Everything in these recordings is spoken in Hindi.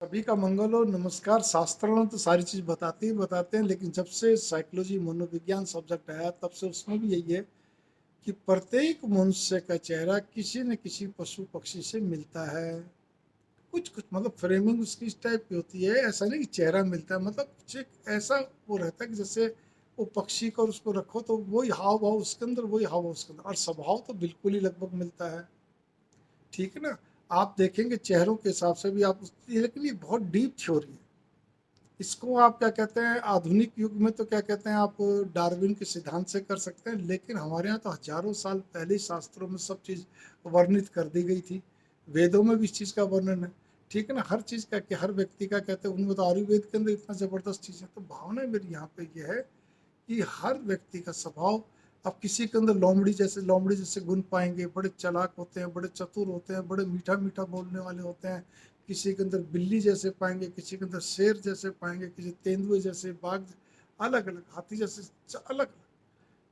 सभी का मंगल हो। नमस्कार। शास्त्रों ने तो सारी चीज़ बताते हैं, लेकिन जब से साइकोलॉजी मनोविज्ञान सब्जेक्ट आया तब से उसमें भी यही है कि प्रत्येक मनुष्य का चेहरा किसी न किसी पशु पक्षी से मिलता है। कुछ कुछ मतलब फ्रेमिंग उसकी इस टाइप की होती है, ऐसा नहीं कि चेहरा मिलता है, मतलब कुछ एक ऐसा वो रहता है कि जैसे वो पक्षी को उसको रखो तो वही हाव भाव उसके अंदर, वही हाव भाव उसके अंदर, और स्वभाव तो बिल्कुल ही लगभग मिलता है। ठीक है ना। आप देखेंगे चेहरों के हिसाब से भी आप लेकिन ये बहुत डीप थ्योरी है। इसको आप क्या कहते हैं, आधुनिक युग में तो क्या कहते हैं आप, डार्विन के सिद्धांत से कर सकते हैं, लेकिन हमारे यहाँ तो हजारों साल पहले ही शास्त्रों में सब चीज़ वर्णित कर दी गई थी। वेदों में भी इस चीज़ का वर्णन है। ठीक है ना। हर चीज़ का कि हर व्यक्ति का कहते हैं, उनमें तो आयुर्वेद के अंदर इतना ज़बरदस्त चीज़ है। तो भावना मेरी यहाँ पे ये है कि हर व्यक्ति का स्वभाव, अब किसी के अंदर लोमड़ी जैसे गुण पाएंगे, बड़े चालाक होते हैं, बड़े चतुर होते हैं, बड़े मीठा मीठा बोलने वाले होते हैं। किसी के अंदर बिल्ली जैसे पाएंगे, किसी के अंदर शेर जैसे पाएंगे, किसी तेंदुए जैसे, बाघ, अलग अलग, हाथी जैसे, अलग अलग।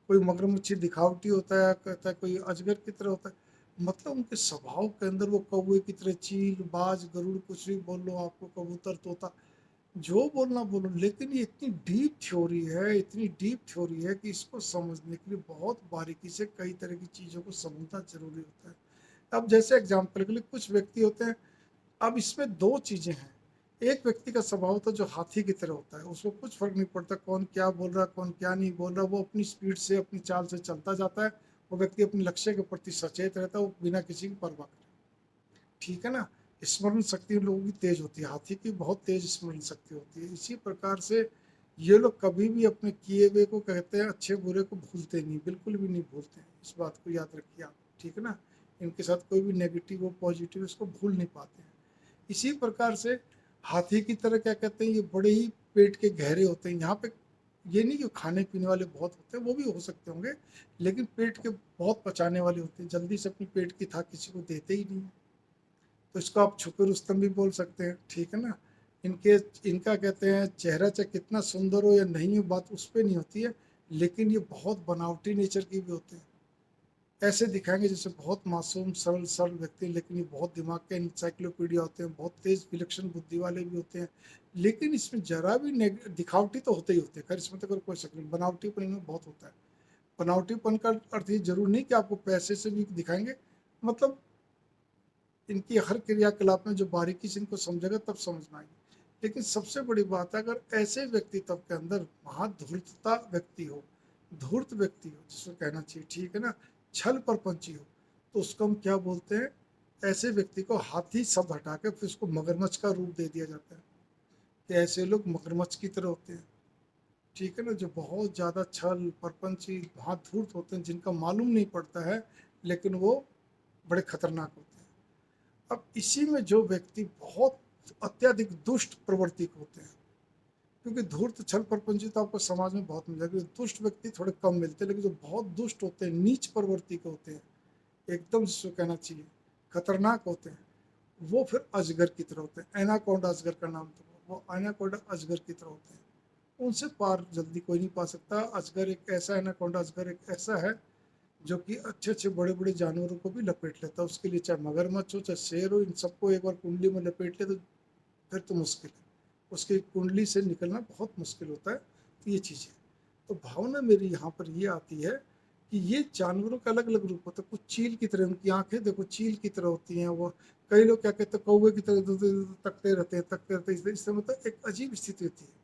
कोई मगरमच्छी दिखावटी होता है, कहता है कोई अजगर की तरह होता है। मतलब उनके स्वभाव के अंदर वो कौवे की तरह, चील, बाज, गरुड़, कुछ भी बोल लो आपको, कबूतर, तोता, जो बोलना बोलो, लेकिन ये इतनी डीप थ्योरी है, इतनी डीप थ्योरी है कि इसको समझने के लिए बहुत बारीकी से कई तरह की चीज़ों को समझना जरूरी होता है। अब जैसे एग्जाम्पल के लिए कुछ व्यक्ति होते हैं, अब इसमें दो चीज़ें हैं। एक व्यक्ति का स्वभाव तो जो हाथी की तरह होता है, उसको कुछ फर्क नहीं पड़ता कौन क्या बोल रहा है, कौन क्या नहीं बोल रहा, वो अपनी स्पीड से, अपनी चाल से चलता जाता है। वो व्यक्ति अपने लक्ष्य के प्रति सचेत रहता है, वो बिना किसी की परवाह करे। ठीक है ना। स्मरण शक्ति लोगों की तेज होती है, हाथी की बहुत तेज स्मरण शक्ति होती है। इसी प्रकार से ये लोग कभी भी अपने किए हुए को कहते हैं अच्छे बुरे को भूलते नहीं, बिल्कुल भी नहीं भूलते हैं। इस बात को याद रखिए आप। ठीक है ना। इनके साथ कोई भी नेगेटिव हो पॉजिटिव इसको भूल नहीं पाते हैं। इसी प्रकार से हाथी की तरह क्या कहते हैं, ये बड़े ही पेट के गहरे होते हैं। यहाँ पे ये नहीं कि खाने पीने वाले बहुत होते हैं, वो भी हो सकते होंगे, लेकिन पेट के बहुत पचाने वाले होते हैं, जल्दी से अपनी पेट की था किसी को देते ही नहीं। तो इसको आप छुपे रुस्तम भी बोल सकते हैं। ठीक है ना। इनके इनका कहते हैं चेहरा चाहे कितना सुंदर हो या नहीं हो, बात उस पर नहीं होती है, लेकिन ये बहुत बनावटी नेचर की भी होते हैं। ऐसे दिखाएंगे जैसे बहुत मासूम सरल सरल व्यक्ति, लेकिन ये बहुत दिमाग के इंसाइक्लोपीडिया होते हैं, बहुत तेज विलक्षण बुद्धि वाले भी होते हैं। लेकिन इसमें जरा भी दिखावटी तो होते ही होते हैं, खैर इसमें तो कोई शक नहीं, बनावटीपन इनमें बहुत होता है। बनावटीपन का अर्थ ये जरूर नहीं कि आपको पैसे से भी दिखाएंगे, मतलब इनकी हर क्रियाकलाप में जो बारीकी से इनको समझेगा तब समझ में आएगी। लेकिन सबसे बड़ी बात है, अगर ऐसे व्यक्तित्व के अंदर महाधूर्तता व्यक्ति हो, धूर्त व्यक्ति हो जिसको कहना चाहिए, ठीक है ना, छल परपंची हो, तो उसको हम क्या बोलते हैं, ऐसे व्यक्ति को हाथी शब्द हटा के फिर उसको मगरमच्छ का रूप दे दिया जाता है कि ऐसे लोग मगरमच्छ की तरह होते हैं। ठीक है ना। जो बहुत ज़्यादा छल परपंची महाधूर्त होते हैं, जिनका मालूम नहीं पड़ता है, लेकिन वो बड़े खतरनाक होते हैं। अब इसी में जो व्यक्ति बहुत अत्यधिक दुष्ट प्रवृत्ति के होते हैं, क्योंकि धूर्त छल प्रपंची तो आपको समाज में बहुत मिल जाएगी, दुष्ट व्यक्ति थोड़े कम मिलते हैं, लेकिन जो बहुत दुष्ट होते हैं, नीच प्रवृत्ति के होते हैं, एकदम जिसको कहना चाहिए खतरनाक होते हैं, वो फिर अजगर की तरह होते हैं। एनाकोंडा अजगर का नाम तो वो एनाकोंडा अजगर की तरह होते हैं। उनसे पार जल्दी कोई नहीं पा सकता। अजगर एक ऐसा, एनाकोंडा अजगर एक ऐसा है जो कि अच्छे अच्छे बड़े बड़े जानवरों को भी लपेट लेता है। उसके लिए चाहे मगरमच्छ हो चाहे शेर हो, इन सबको एक बार कुंडली में लपेट ले तो फिर तो मुश्किल है, उसकी कुंडली से निकलना बहुत मुश्किल होता है। तो ये चीज़ है। तो भावना मेरी यहाँ पर ये आती है कि ये जानवरों का अलग अलग रूप होता है। कुछ चील की तरह, उनकी आंखें देखो चील की तरह होती हैं। वो कई लोग क्या कहते हैं, कौवे की तरह तकते रहते हैं, इससे मतलब एक अजीब स्थिति होती है।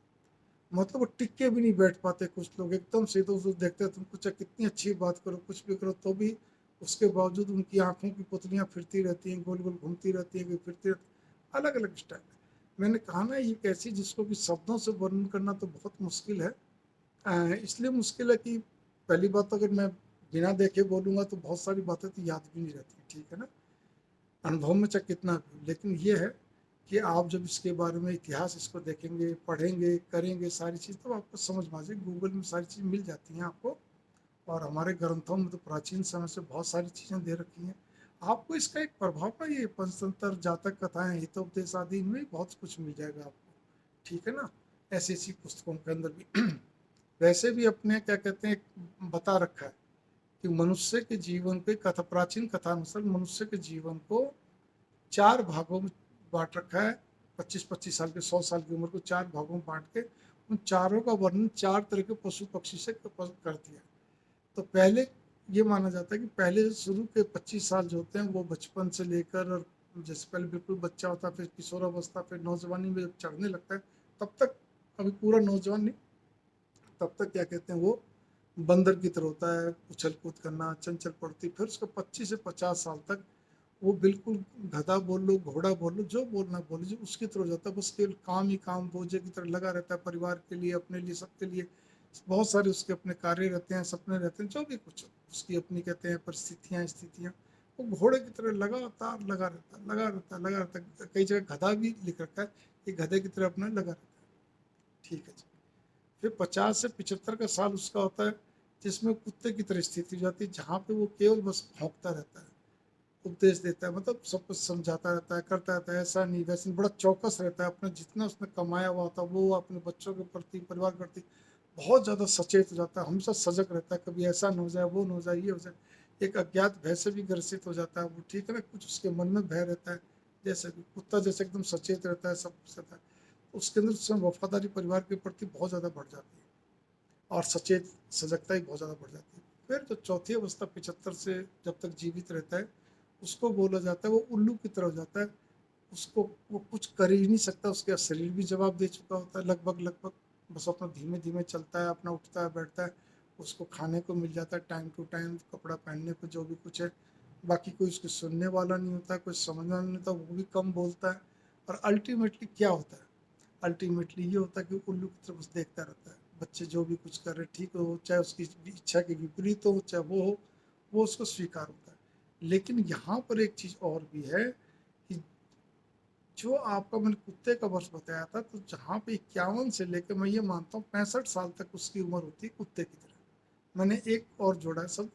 मतलब वो टिक के भी नहीं बैठ पाते। कुछ लोग एकदम से इधर उधर देखते हैं, तुम कुछ कितनी अच्छी बात करो, कुछ भी करो, तो भी उसके बावजूद उनकी आंखों की पुतलियां फिरती रहती हैं, गोल गोल घूमती रहती हैं, फिरती रहती, अलग अलग स्टाइल है। मैंने कहा ना, ये कैसी जिसको कि शब्दों से वर्णन करना तो बहुत मुश्किल है। इसलिए मुश्किल है कि पहली बात तो अगर मैं बिना देखे बोलूँगा तो बहुत सारी बातें तो याद भी नहीं रहती। ठीक है ना। अनुभव में चाहे कितना भी हो, लेकिन ये है कि आप जब इसके बारे में इतिहास इसको देखेंगे, पढ़ेंगे, करेंगे सारी चीज़, तो आपको समझ में आ जाएगी। गूगल में सारी चीज़ मिल जाती हैं आपको, और हमारे ग्रंथों में तो प्राचीन समय से बहुत सारी चीज़ें दे रखी हैं। आपको इसका एक प्रभाव ना, ये पंचतंत्र, जातक कथाएं, हितोपदेश आदि, इनमें बहुत कुछ मिल जाएगा आपको। ठीक है ना। ऐसी ऐसी पुस्तकों के अंदर भी वैसे भी अपने क्या कहते हैं बता रखा है कि मनुष्य के जीवन पे कथा, प्राचीन कथा अनुसार मनुष्य के जीवन को चार भागों में बांट रखा है। 25-25 साल के 100 साल की उम्र को 4 भागों में बांट के उन चारों का वर्णन 4 तरह के पशु पक्षी से कर दिया। तो पहले ये माना जाता है कि पहले शुरू के 25 साल जो होते हैं वो बचपन से लेकर, और जैसे पहले बिल्कुल बच्चा होता है, फिर किशोरावस्था, फिर नौजवानी में जब चढ़ने लगता है तब तक, अभी पूरा नौजवान नहीं, तब तक क्या कहते हैं वो बंदर की तरह होता है, उछल कूद करना, चंचल प्रवृत्ति। फिर उसका 25 से 50 साल तक वो बिल्कुल गधा बोल लो, घोड़ा बोल लो, जो बोलना बोल लीजिए, उसकी तरह हो जाता है। बस केवल काम ही काम, बोझे की तरह लगा रहता है, परिवार के लिए, अपने लिए, सबके लिए। बहुत सारे उसके अपने कार्य रहते हैं, सपने रहते हैं, जो भी कुछ उसकी अपनी कहते हैं परिस्थितियाँ, स्थितियाँ। वो घोड़े की तरह लगातार लगा रहता है, लगा रहता है, लगा रहता है। कई जगह गधा भी लिख रखा है कि गधे की तरह अपना लगा रहता है। ठीक है जी। फिर 50 से 75 का साल उसका होता है जिसमें कुत्ते की तरह स्थिति हो जाती है, जहाँ पे वो केवल बस भौंकता रहता है, उपदेश देता है, मतलब सब कुछ समझाता रहता है, करता रहता है, ऐसा नहीं वैसे नहीं, बड़ा चौकस रहता है। अपना जितना उसने कमाया हुआ होता है वो अपने बच्चों के प्रति, परिवार के प्रति बहुत ज़्यादा सचेत हो जाता है, हमेशा सजग रहता है, कभी ऐसा न हो जाए, वो न हो जाए, ये हो जाए। एक अज्ञात भय से भी ग्रसित हो जाता है वो, ठीक है ना, कुछ उसके मन में भय रहता है। जैसे कि कुत्ता जैसे एकदम सचेत रहता है, सब कुछ रहता है, उसके अंदर उसमें वफादारी परिवार के प्रति बहुत ज़्यादा बढ़ जाती है, और सचेत सजगता ही बहुत ज़्यादा बढ़ जाती है। फिर जो चौथी अवस्था 75 से जब तक जीवित रहता है, उसको बोला जाता है वो उल्लू की तरह हो जाता है। उसको वो कुछ कर ही नहीं सकता, उसका शरीर भी जवाब दे चुका होता है लगभग लगभग। बस अपना धीमे धीमे चलता है, अपना उठता है, बैठता है, उसको खाने को मिल जाता है टाइम टू टाइम, कपड़ा पहनने को जो भी कुछ है। बाकी कोई उसको सुनने वाला नहीं होता, कोई समझने वाला नहीं होता, वो भी कम बोलता है। और अल्टीमेटली क्या होता है, अल्टीमेटली ये होता है कि उल्लू की तरफ बस देखता रहता है, बच्चे जो भी कुछ कर रहे ठीक हो, चाहे उसकी इच्छा के विपरीत हो, चाहे वो हो, वो उसको स्वीकार होता है। लेकिन यहाँ पर एक चीज़ और भी है कि जो आपका मैंने कुत्ते का वर्ष बताया था, तो जहाँ पे 51 से लेकर मैं ये मानता हूँ 65 साल तक उसकी उम्र होती है कुत्ते की तरह। मैंने एक और जोड़ा है सब,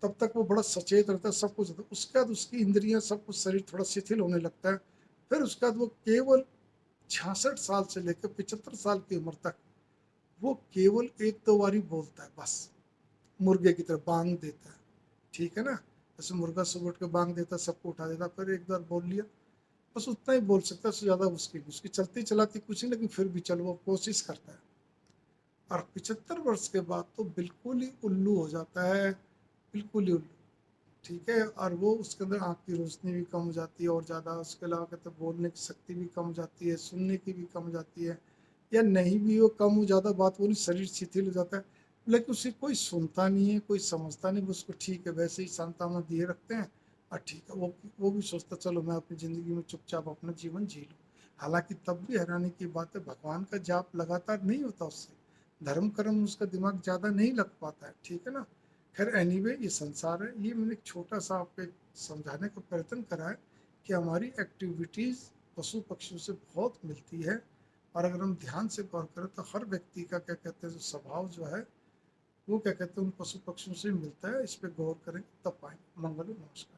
तब तक वो बड़ा सचेत रहता है, सब कुछ होता है। उसके बाद उसकी इंद्रियां, सब कुछ, शरीर थोड़ा शिथिल होने लगता है। फिर उसके बाद वो केवल 66 साल से लेकर 75 साल की उम्र तक वो केवल एक दो बार ही बोलता है बस, मुर्गे की तरह बांग देता है, ठीक है ना, जैसे मुर्गा सुबह उठ के बांग देता है, सबको उठा देता, फिर एक बार बोल लिया, बस उतना ही बोल सकता है, उससे ज़्यादा मुश्किल नहीं। उसकी चलती चलाती कुछ नहीं, लेकिन फिर भी चलो वो कोशिश करता है। और 75 वर्ष के बाद तो बिल्कुल ही उल्लू हो जाता है, बिल्कुल ही उल्लू, ठीक है। और वो उसके अंदर आँख की रोशनी भी कम हो जाती है और ज़्यादा, उसके अलावा कहते हैं बोलने की शक्ति भी कम हो जाती है, सुनने की भी कम हो जाती है, या नहीं भी हो, कम हो ज़्यादा बात बोली, शरीर शिथिल हो जाता है। लेकिन उसे कोई सुनता नहीं है, कोई समझता नहीं, उसको ठीक है वैसे ही सांत्वना दिए रखते हैं। और ठीक है, वो भी सोचता चलो मैं अपनी ज़िंदगी में चुपचाप अपना जीवन जी लूँ। हालांकि तब भी हैरानी की बात है, भगवान का जाप लगातार नहीं होता उससे, धर्म कर्म उसका दिमाग ज़्यादा नहीं लग पाता है, ठीक है ना। खैर एनीवे, ये संसार है। ये मैंने एक छोटा सा आपको एक समझाने का प्रयत्न करा है कि हमारी एक्टिविटीज़ पशु पक्षियों से बहुत मिलती है। और अगर हम ध्यान से गौर करें तो हर व्यक्ति का क्या कहते हैं जो स्वभाव जो है वो क्या कहते हैं उन पशु पक्षियों से मिलता है। इस पर गौर करें तब पाएंगे। मंगल हो, नमस्कार।